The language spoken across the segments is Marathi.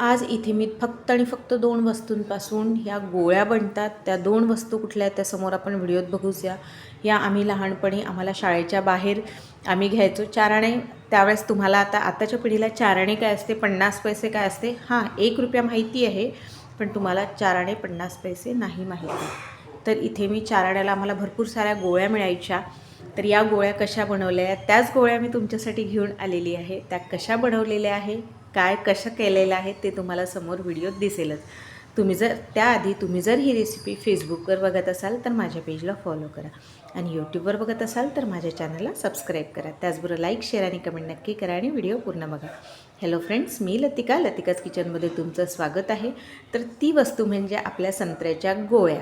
आज इथे मी फक्त आणि फक्त 2 वस्तूंपासून ह्या गोळ्या बनतात. त्या 2 वस्तू कुठल्या आहेत त्यासमोर आपण व्हिडिओत बघूया. या आम्ही लहानपणी आम्हाला शाळेच्या बाहेर आम्ही घ्यायचो 4 आणे. त्यावेळेस तुम्हाला आताच्या पिढीला 4 आणे काय असते, 50 पैसे काय असते, हां ₹1 माहिती आहे, पण तुम्हाला 4 आणे 50 पैसे नाही माहिती. तर इथे मी 4 आण्याला आम्हाला भरपूर साऱ्या गोळ्या मिळायच्या. तर या गोळ्या कशा बनवल्या आहेत त्याच गोळ्या मी तुमच्यासाठी घेऊन आलेली आहे. त्या कशा बनवलेल्या आहे, काय कसं केलेलं आहे ते तुम्हाला समोर व्हिडिओत दिसेलच. तुम्ही जर ही रेसिपी फेसबुकवर बघत असाल तर माझ्या पेजला फॉलो करा आणि यूट्यूबवर बघत असाल तर माझ्या चॅनलला सबस्क्राईब करा. त्याचबरोबर लाईक, शेअर आणि कमेंट नक्की करा आणि व्हिडिओ पूर्ण बघा. हॅलो फ्रेंड्स, मी लतिकाच किचनमध्ये तुमचं स्वागत आहे. तर ती वस्तू म्हणजे आपल्या संत्र्याच्या गोळ्या.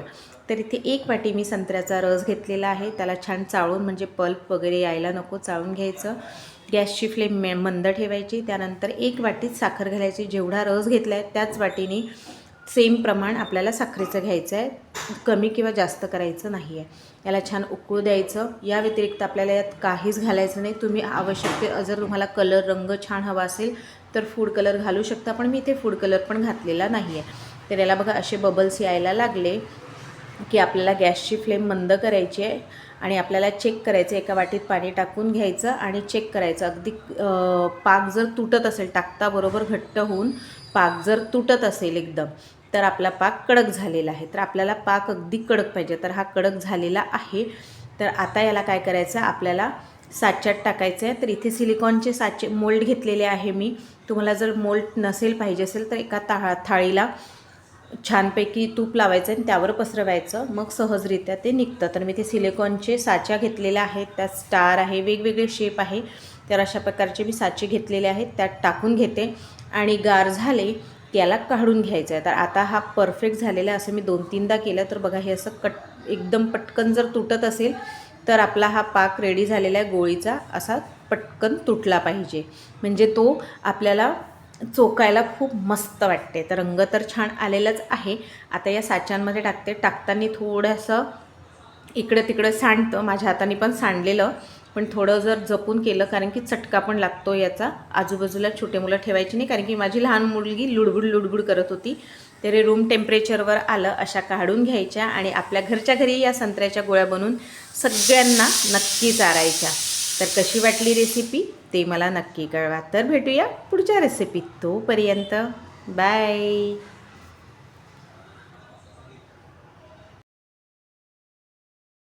तर इथे 1 वाटी मी संत्र्याचा रस घेतलेला आहे. त्याला छान चाळून, म्हणजे पल्प वगैरे यायला नको, चाळून घ्यायचं. गॅसची फ्लेम मंद ठेवायची. त्यानंतर 1 वाटीत साखर घालायची. जेवढा रस घेतला आहे त्याच वाटीने सेम प्रमाण आपल्याला साखरेचं घ्यायचं आहे. कमी किंवा जास्त करायचं नाही आहे. याला छान उकळू द्यायचं. या व्यतिरिक्त आपल्याला यात काहीच घालायचं नाही. तुम्ही जर तुम्हाला रंग छान हवा असेल तर फूड कलर घालू शकता, पण मी इथे फूड कलर पण घातलेला नाही आहे. तर याला बघा असे बबल्स यायला लागले की आपल्याला गॅसची फ्लेम मंद करायची आहे आणि आपल्याला चेक करायचं. 1 वाटीत पाणी टाकून घ्यायचं आणि चेक करायचं. अगदी पाक जर तुटत असेल, टाकता बरोबर घट्ट होऊन पाक जर तुटत असेल एकदम, तर आपला पाक कडक झालेला आहे. तर आपल्याला पाक अगदी कडक पाहिजे. तर हा कडक झालेला आहे. तर आता याला काय करायचं, आपल्याला साच्यात टाकायचं आहे. तर इथे सिलिकॉनचे साचे मोल्ड घेतलेले आहे मी. तुम्हाला जर मोल्ड नसेल पाहिजे असेल तर एका थाळीला छानपैकी तूप लावायचं आणि त्यावर पसरवायचं, मग सहजरित्या ते निघतं. तर मी ते सिलिकॉनचे साच्या घेतलेल्या आहेत. त्यात स्टार आहे, वेगवेगळे शेप आहे. तर अशा प्रकारचे मी साचे घेतलेले आहेत. त्यात टाकून घेते आणि गार झाले त्याला काढून घ्यायचं आहे. तर आता हा परफेक्ट झालेला आहे. असं मी 2-3दा केलं तर बघा, हे असं एकदम पटकन जर तुटत असेल तर आपला हा पाक रेडी झालेला आहे. गोळीचा असा पटकन तुटला पाहिजे, म्हणजे तो आपल्याला चोखायला खूप मस्त वाटते. तर रंग तर छान आलेलाच आहे. आता या साच्यांमध्ये टाकते. टाकताना थोडंसं इकडं तिकडं सांडतं. माझ्या हाताने पण सांडलेलं, पण थोडं जर जपून केलं, कारण की चटका पण लागतो याचा. आजूबाजूला छोटे मुलं ठेवायची नाही, कारण की माझी लहान मुलगी लुडबुड करत होती. तरी रूम टेम्परेचरवर आलं अशा काढून घ्यायच्या आणि आपल्या घरच्या घरी या संत्र्याच्या गोळ्या बनवून सगळ्यांना नक्की चारायच्या. तर कशी वाटली रेसिपी ते मला नक्की कळवा. तर भेटूया पुढच्या रेसिपीत. तोपर्यंत बाय.